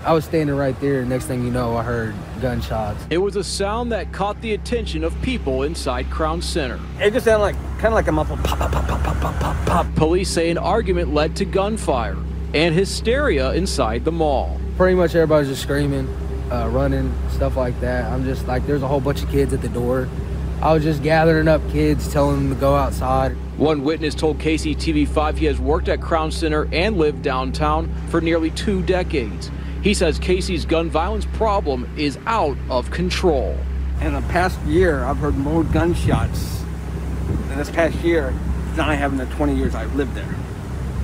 I was standing right there, and next thing you know, I heard gunshots. It was a sound that caught the attention of people inside Crown Center. It just sounded like, kind of like a muffled pop, pop, pop, pop, pop, pop, pop, pop. Police say an argument led to gunfire and hysteria inside the mall. Pretty much everybody's just screaming, running, stuff like that. I'm just like, there's a whole bunch of kids at the door. I was just gathering up kids, telling them to go outside. One witness told KCTV5 he has worked at Crown Center and lived downtown for nearly 2 decades. He says Casey's gun violence problem is out of control. In the past year, I've heard more gunshots in this past year than I have in the 20 years I've lived there.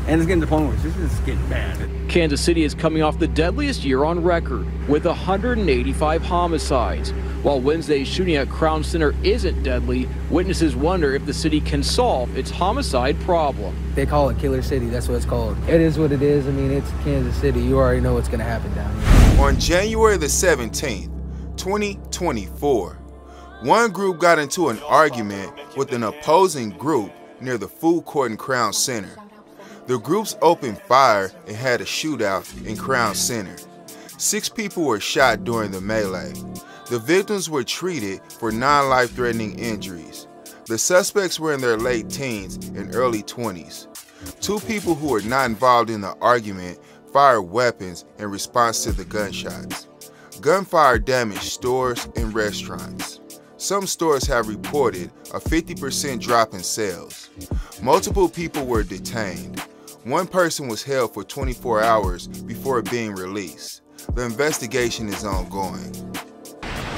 And it's getting to the point where this is getting bad. Kansas City is coming off the deadliest year on record with 185 homicides. While Wednesday's shooting at Crown Center isn't deadly, witnesses wonder if the city can solve its homicide problem. They call it Killer City, that's what it's called. It is what it is. I mean, it's Kansas City. You already know what's gonna happen down here. On January the 17th, 2024, one group got into an argument with an opposing group near the food court in Crown Center. The groups opened fire and had a shootout in Crown Center. 6 people were shot during the melee. The victims were treated for non-life-threatening injuries. The suspects were in their late teens and early 20s. 2 people who were not involved in the argument fired weapons in response to the gunshots. Gunfire damaged stores and restaurants. Some stores have reported a 50% drop in sales. Multiple people were detained. One person was held for 24 hours before being released. The investigation is ongoing.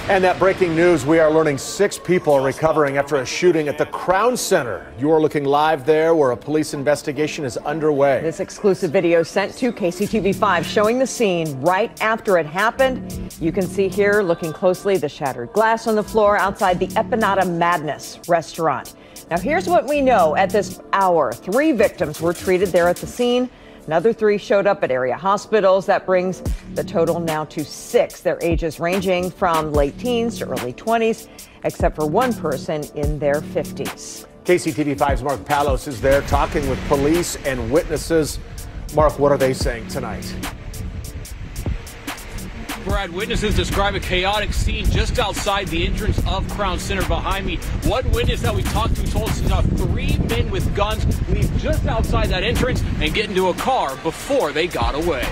And that breaking news, we are learning 6 people are recovering after a shooting at the Crown Center. You're looking live there where a police investigation is underway. This exclusive video sent to KCTV5 showing the scene right after it happened. You can see here, looking closely, the shattered glass on the floor outside the Empanada Madness restaurant. Now, here's what we know at this hour. 3 victims were treated there at the scene. Another 3 showed up at area hospitals. That brings the total now to 6. Their ages ranging from late teens to early 20s, except for one person in their 50s. KCTV5's Mark Palos is there talking with police and witnesses. Mark, what are they saying tonight? Brad, witnesses describe a chaotic scene just outside the entrance of Crown Center behind me. One witness that we talked to told us he saw 3 men with guns leave just outside that entrance and get into a car before they got away.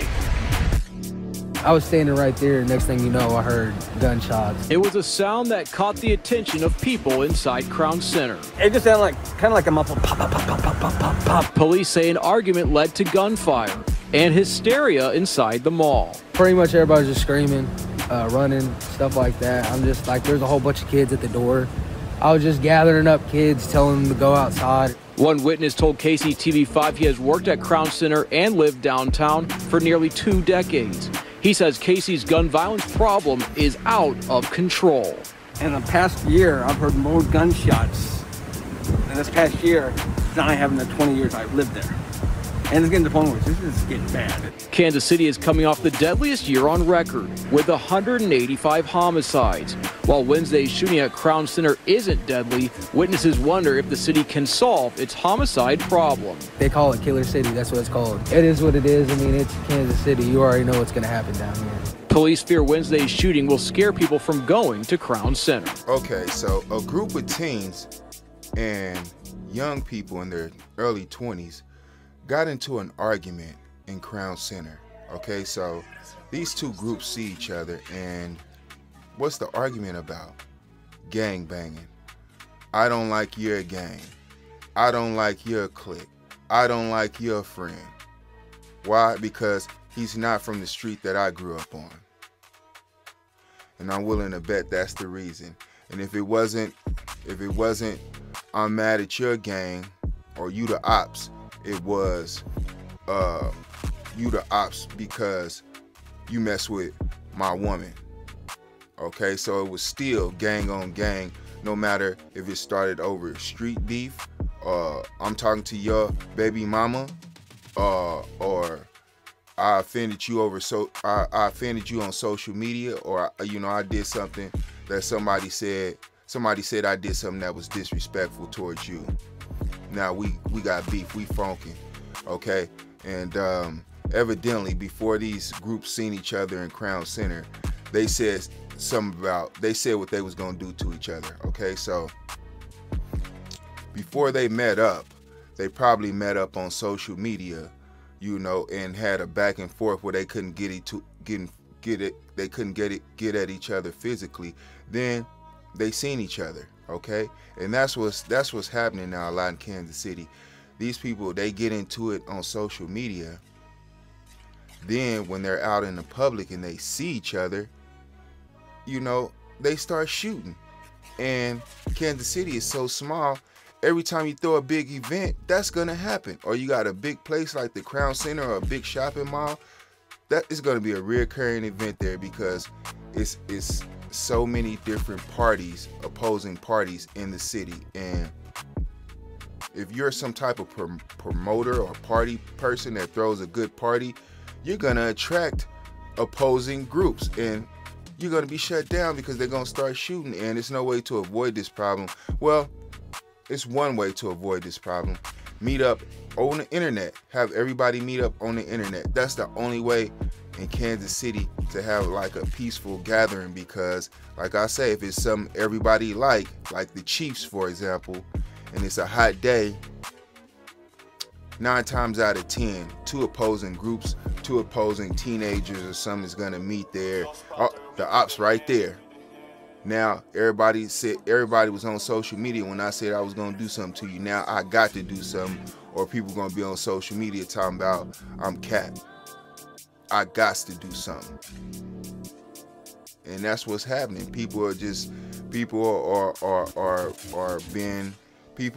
I was standing right there, and next thing you know, I heard gunshots. It was a sound that caught the attention of people inside Crown Center. It just sounded like, kind of like a muffled pop, pop, pop, pop, pop, pop, pop, pop. Police say an argument led to gunfire and hysteria inside the mall. Pretty much everybody's just screaming, running, stuff like that. I'm just like, there's a whole bunch of kids at the door. I was just gathering up kids, telling them to go outside. One witness told KCTV5 he has worked at Crown Center and lived downtown for nearly 2 decades. He says Casey's gun violence problem is out of control. In the past year, I've heard more gunshots in this past year than I have in the 20 years I've lived there. And it's getting to the point where this is getting bad. Kansas City is coming off the deadliest year on record with 185 homicides. While Wednesday's shooting at Crown Center isn't deadly, witnesses wonder if the city can solve its homicide problem. They call it Killer City, that's what it's called. It is what it is. I mean, it's Kansas City. You already know what's gonna happen down here. Police fear Wednesday's shooting will scare people from going to Crown Center. Okay, so a group of teens and young people in their early 20s got into an argument in Crown Center. Okay, so these 2 groups see each other, and what's the argument about? Gang banging. I don't like your gang. I don't like your clique. I don't like your friend. Why? Because he's not from the street that I grew up on. And I'm willing to bet that's the reason. And if it wasn't, I'm mad at your gang or you the ops, it was you the ops because you mess with my woman. Okay, so it was still gang on gang, no matter if it started over street beef, I'm talking to your baby mama, or I offended you over I offended you on social media, or I did something that somebody said I did something that was disrespectful towards you. Now we got beef, we funking, okay? And evidently before these groups seen each other in Crown Center, they said they said what they was gonna do to each other. Okay, so before they met up, they probably met up on social media, you know, and had a back and forth where they couldn't get at each other physically. Then they seen each other, okay? And that's what's happening now a lot in Kansas City. These people, they get into it on social media. Then when they're out in the public and they see each other, you know, they start shooting. And Kansas City is so small, every time you throw a big event, that's gonna happen. Or you got a big place like the Crown Center or a big shopping mall, that is gonna be a reoccurring event there, because it's so many different parties, opposing parties in the city. And if you're some type of promoter or party person that throws a good party, you're gonna attract opposing groups, and you're gonna be shut down because they're gonna start shooting. And there's no way to avoid this problem. Well, it's one way to avoid this problem. Meet up on the internet. Have everybody meet up on the internet. That's the only way in Kansas City to have like a peaceful gathering, because like I say, if it's something everybody like the Chiefs, for example, and it's a hot day, 9 times out of 10, 2 opposing groups, 2 opposing teenagers or something is gonna meet there. Oh, the ops right there. Now everybody was on social media when I said I was gonna do something to you. Now I got to do something, or people gonna be on social media talking about I'm capped. I got to do something. And that's what's happening. People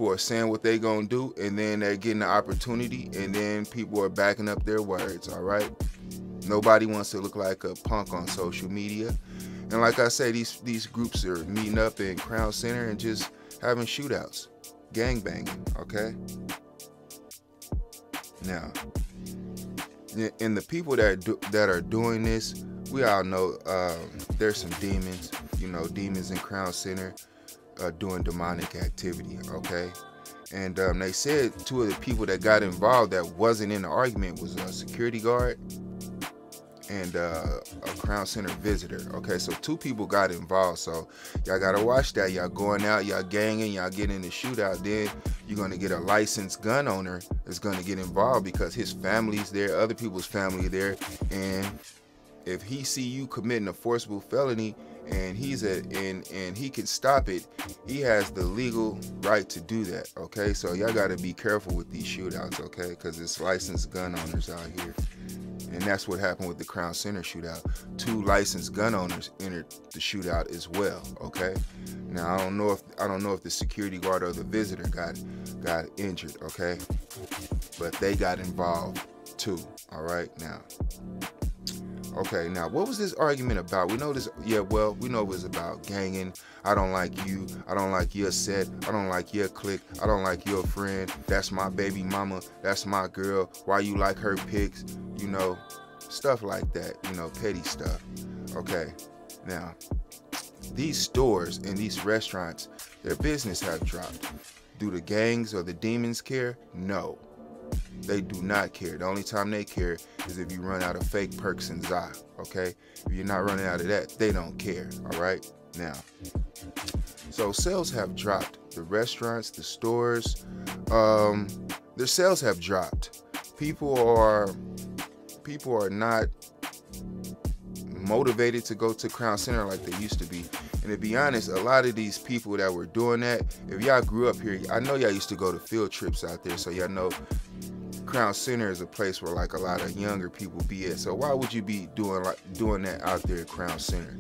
are saying what they gonna do, and then they're getting the opportunity, and then people are backing up their words. All right, nobody wants to look like a punk on social media. And like I say, these groups are meeting up in Crown Center and just having shootouts, gangbanging. Okay, now, and the people that are doing this, we all know there's some demons, you know, demons in Crown Center doing demonic activity, okay? And they said 2 of the people that got involved that wasn't in the argument was a security guard and a Crown Center visitor, okay? So 2 people got involved, so y'all gotta watch that. Y'all going out, y'all ganging, y'all getting in the shootout, then you're gonna get a licensed gun owner that's gonna get involved because his family's there, other people's family there, and if he see you committing a forcible felony and and he can stop it, he has the legal right to do that, okay? So y'all gotta be careful with these shootouts, okay? Because it's licensed gun owners out here. And that's what happened with the Crown Center shootout. 2 licensed gun owners entered the shootout as well, okay? Now I don't know if the security guard or the visitor got injured, okay? But they got involved too, all right? Now, okay, now what was this argument about? We know this, yeah, well, we know it was about ganging. I don't like you. I don't like your set. I don't like your clique. I don't like your friend. That's my baby mama. That's my girl. Why you like her pics? You know, stuff like that, you know, petty stuff. Okay, now, these stores and these restaurants, their business have dropped. Do the gangs or the demons care? No. They do not care. The only time they care is if you run out of fake perks and Za, okay? If you're not running out of that, they don't care, all right? Now, so sales have dropped. The restaurants, the stores, their sales have dropped. People are not motivated to go to Crown Center like they used to be. And to be honest, a lot of these people that were doing that, if y'all grew up here, I know y'all used to go to field trips out there, so y'all know Crown Center is a place where like a lot of younger people be at. So why would you be doing that out there at Crown Center?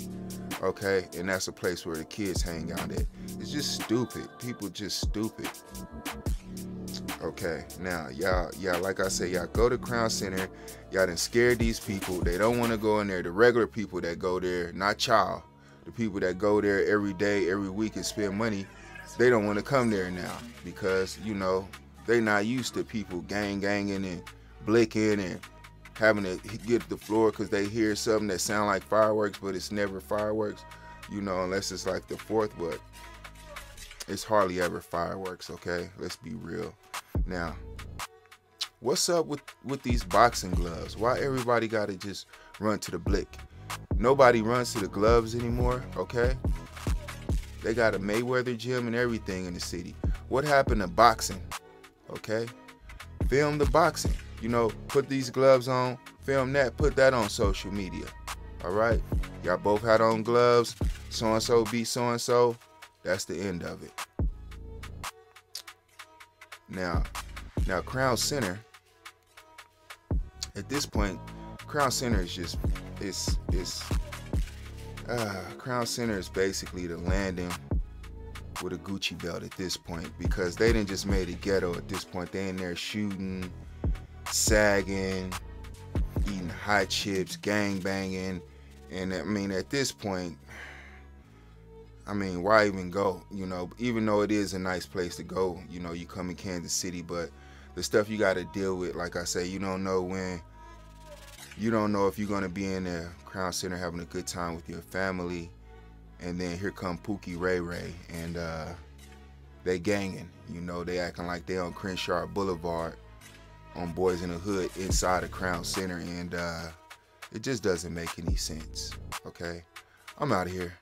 Okay, and that's a place where the kids hang out at. It's just stupid. People just stupid. Okay, now y'all like I said, y'all go to Crown Center, y'all done scared these people. They don't want to go in there. The regular people that go there, not y'all, the people that go there every day, every week and spend money, they don't want to come there now because, you know, they not used to people ganging and blicking and having to get the floor because they hear something that sound like fireworks, but it's never fireworks, you know, unless it's like the 4th, but it's hardly ever fireworks, okay? Let's be real. Now, What's up with these boxing gloves? Why everybody gotta just run to the Blicked? Nobody runs to the gloves anymore, okay? They got a Mayweather gym and everything in the city. What happened to boxing, okay? Film the boxing. You know, put these gloves on, film that, put that on social media, all right? Y'all both had on gloves, so-and-so beat so-and-so. That's the end of it. Now Crown Center, at this point, Crown Center is just, Crown Center is basically the landing with a Gucci belt at this point, because they didn't just made it ghetto at this point. They in there shooting, sagging, eating hot chips, gang banging, and I mean, at this point, I mean, why even go? You know, even though it is a nice place to go, you know, you come in Kansas City, but the stuff you got to deal with, like I say, you don't know when, you don't know if you're going to be in the Crown Center having a good time with your family, and then here come Pookie Ray Ray, and they ganging, you know, they acting like they on Crenshaw Boulevard on Boys in the Hood inside of Crown Center, and it just doesn't make any sense, okay? I'm out of here.